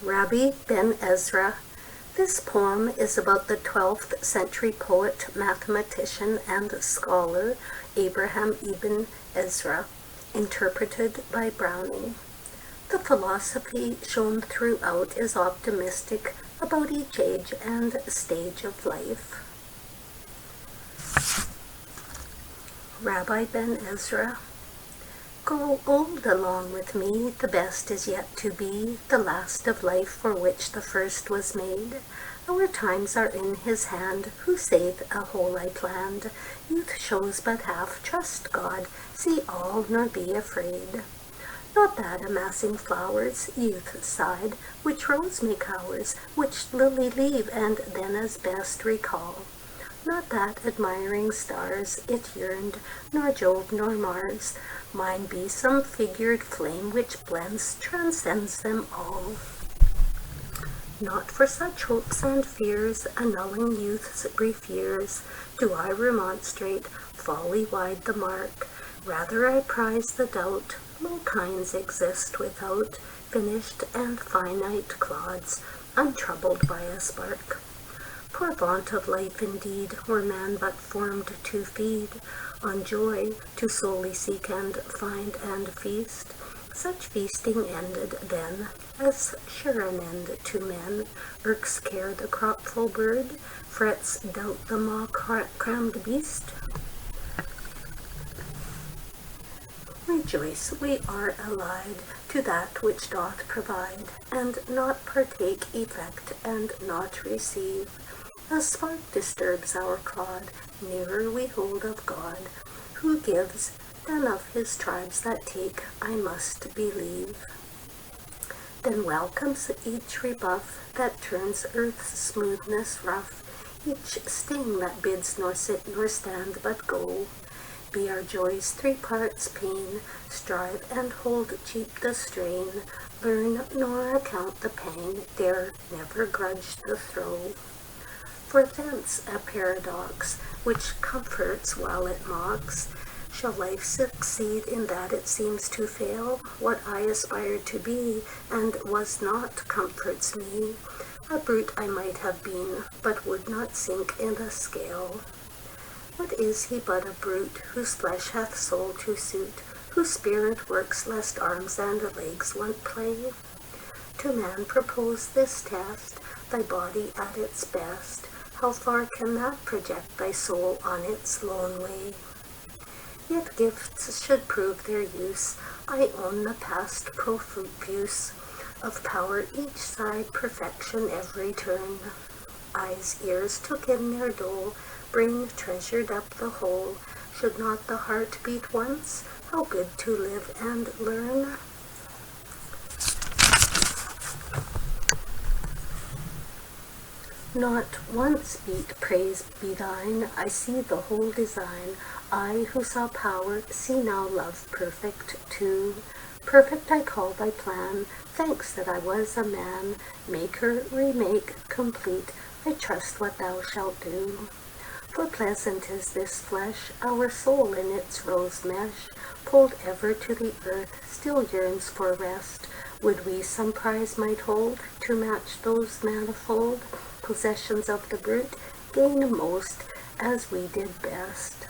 Rabbi Ben Ezra. This poem is about the 12th century poet, mathematician, and scholar Abraham Ibn Ezra, interpreted by Browning. The philosophy shown throughout is optimistic about each age and stage of life. Rabbi Ben Ezra. Grow old along with me, the best is yet to be, the last of life for which the first was made. Our times are in his hand, who saith a whole I planned. Youth shows but half, trust God, see all nor be afraid. Not that amassing flowers, youth sighed, which rose make ours, which lily leave and then as best recall. Not that admiring stars it yearned, nor Jove nor Mars. Mine be some figured flame which blends, transcends them all. Not for such hopes and fears, annulling youth's brief years, do I remonstrate, folly wide the mark. Rather I prize the doubt, low kinds exist without finished and finite clods, untroubled by a spark. Poor vaunt of life indeed, were man but formed to feed on joy, to solely seek and find and feast. Such feasting ended then, as sure an end to men, irks care the cropful bird, frets doubt the maw-crammed beast. Rejoice, we are allied to that which doth provide, and not partake effect, and not receive. A spark disturbs our clod, nearer we hold of God, who gives, than of his tribes that take, I must believe. Then welcomes each rebuff that turns earth's smoothness rough, each sting that bids nor sit nor stand but go. Be our joys 3 parts pain, strive and hold cheap the strain, learn nor account the pang, dare never grudge the throe. For thence a paradox, which comforts while it mocks. Shall life succeed in that it seems to fail? What I aspired to be, and was not, comforts me. A brute I might have been, but would not sink in the scale. What is he but a brute, whose flesh hath soul to suit, whose spirit works lest arms and legs want play? To man propose this test, thy body at its best. How far can that project thy soul on its lone way? Yet gifts should prove their use. I own the past profuse of power each side, perfection every turn. Eyes, ears took in their dole, brain treasured up the whole. Should not the heart beat once? How good to live and learn. Not once beat, praise be thine, I see the whole design. I who saw power, see now love perfect too. Perfect I call thy plan, thanks that I was a man. Maker, remake, complete, I trust what thou shalt do. For pleasant is this flesh, our soul in its rose mesh, pulled ever to the earth, still yearns for rest. Would we some prize might hold, to match those manifold possessions of the brute, gain most, as we did best.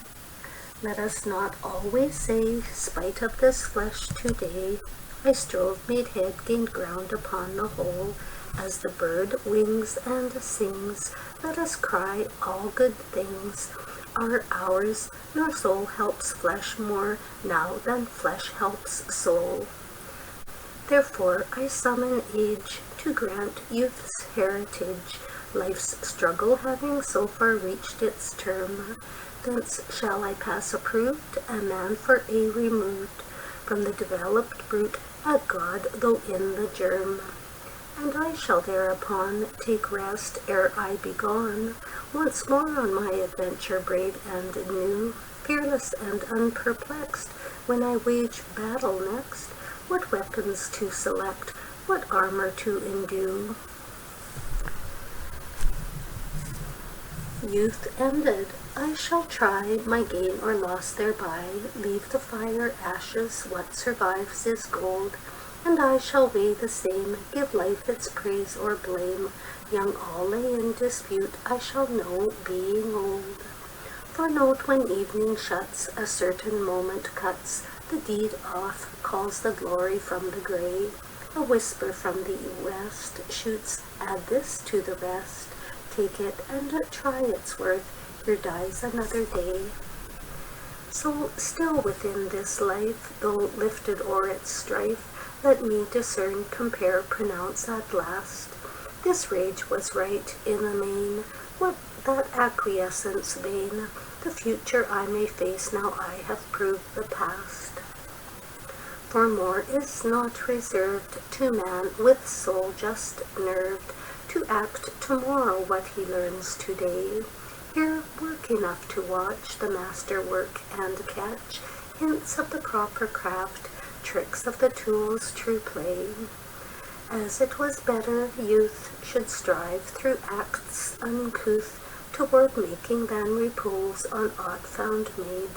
Let us not always say, spite of this flesh today, I strove, made head, gained ground upon the whole. As the bird wings and sings, let us cry, all good things are ours, nor soul helps flesh more now than flesh helps soul. Therefore I summon age to grant youth's heritage, life's struggle having so far reached its term. Thence shall I pass approved, a man for aye removed, from the developed brute, a god though in the germ. And I shall thereupon take rest ere I be gone, once more on my adventure brave and new, fearless and unperplexed, when I wage battle next, what weapons to select, what armor to endue. Youth ended, I shall try my gain or loss thereby, leave the fire ashes, what survives is gold, and I shall weigh the same, give life its praise or blame. Young all lay in dispute, I shall know being old. For note when evening shuts, a certain moment cuts the deed off, calls the glory from the grey. A whisper from the west shoots, add this to the rest. Take it and try its worth, here dies another day. So still within this life, though lifted o'er its strife, let me discern, compare, pronounce at last. This rage was right in the main, what that acquiescence vain? The future I may face now I have proved the past. For more is not reserved to man with soul just nerved, to act tomorrow what he learns today. Here work enough to watch the master work and catch hints of the proper craft, tricks of the tool's true play. As it was better youth should strive through acts uncouth toward making than repose on aught found made.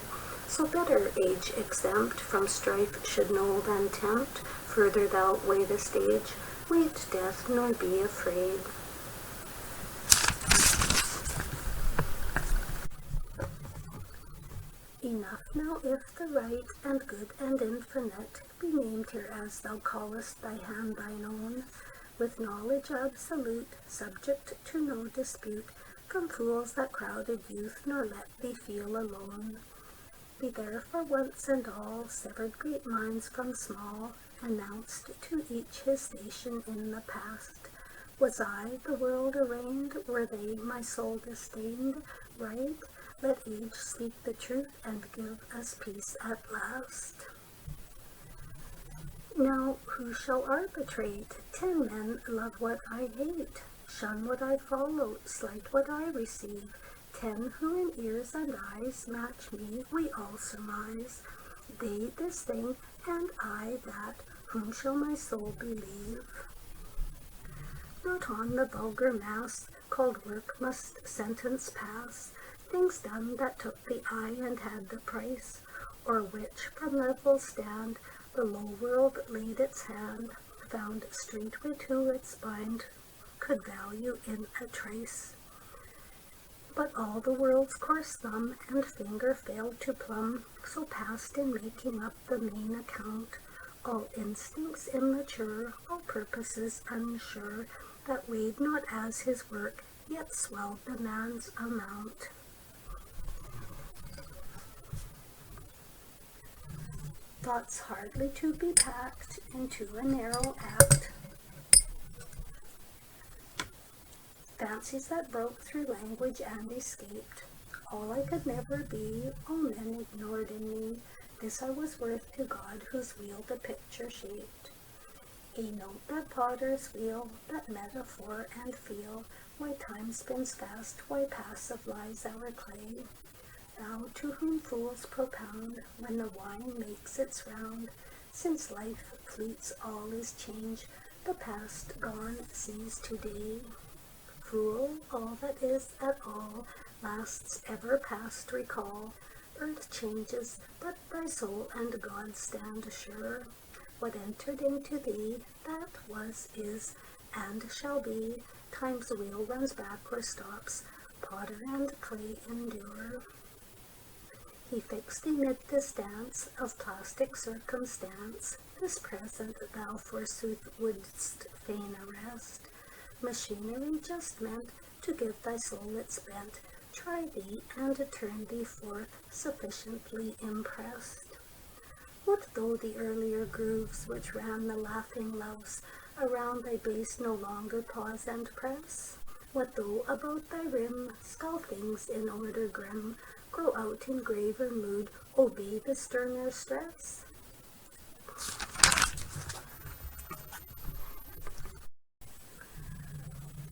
So better age exempt from strife should know than tempt. Further thou weigh the stage, wait death nor be afraid. Enough now if the right and good and infinite be named here as thou callest thy hand thine own, with knowledge absolute, subject to no dispute, from fools that crowded youth, nor let thee feel alone. Be there for once and all, severed great minds from small, announced to each his station in the past. Was I the world arraigned, were they my soul disdained? Right? Let age speak the truth and give us peace at last. Now who shall arbitrate? 10 men love what I hate, shun what I follow, slight what I receive. 10 who in ears and eyes match me, we all surmise. They this thing, and I that, whom shall my soul believe? Not on the vulgar mass, called work must sentence pass, things done that took the eye and had the price, or which from level stand, the low world laid its hand, found straightway to its bind, could value in a trace. But all the world's coarse thumb and finger failed to plumb, so past in making up the main account, all instincts immature, all purposes unsure, that weighed not as his work, yet swelled the man's amount. Thoughts hardly to be packed into a narrow act, fancies that broke through language and escaped. All I could never be, all men ignored in me, this I was worth to God whose wheel the picture shaped. A note that potter's wheel, that metaphor and feel, why time spins fast, why passive lies our clay. Thou to whom fools propound, when the wine makes its round, since life fleets all is change, the past gone sees today. Fool, all that is at all lasts ever past recall. Earth changes, but thy soul and God stand sure. What entered into thee, that was, is, and shall be. Time's wheel runs back or stops, potter and clay endure. He fixed thee mid this dance of plastic circumstance. This present thou forsooth wouldst fain arrest. Machinery just meant to give thy soul its bent, try thee and turn thee forth sufficiently impressed. What though the earlier grooves which ran the laughing loves around thy base no longer pause and press? What though about thy rim skull things in order grim grow out in graver mood, obey the sterner stress?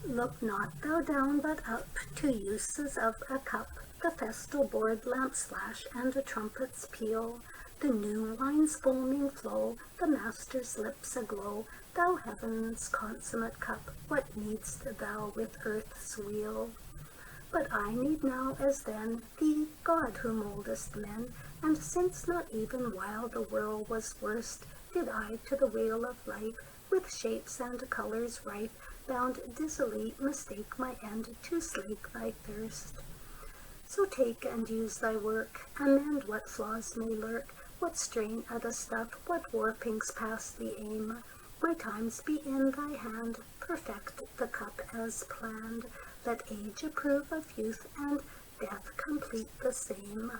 Look not thou down but up to uses of a cup, the festal board lamps flash and the trumpets peal, the new wine's foaming flow, the master's lips aglow. Thou heaven's consummate cup, what needst thou with earth's wheel? But I need now as then thee, God who mouldest men, and since not even while the world was worst, did I to the wheel of life, with shapes and colors ripe, bound dizzily mistake my end to slake thy thirst. So take and use thy work, amend what flaws may lurk, what strain at a stuff, what warpings pass the aim. My times be in thy hand, perfect the cup as planned, let age approve of youth, and death complete the same.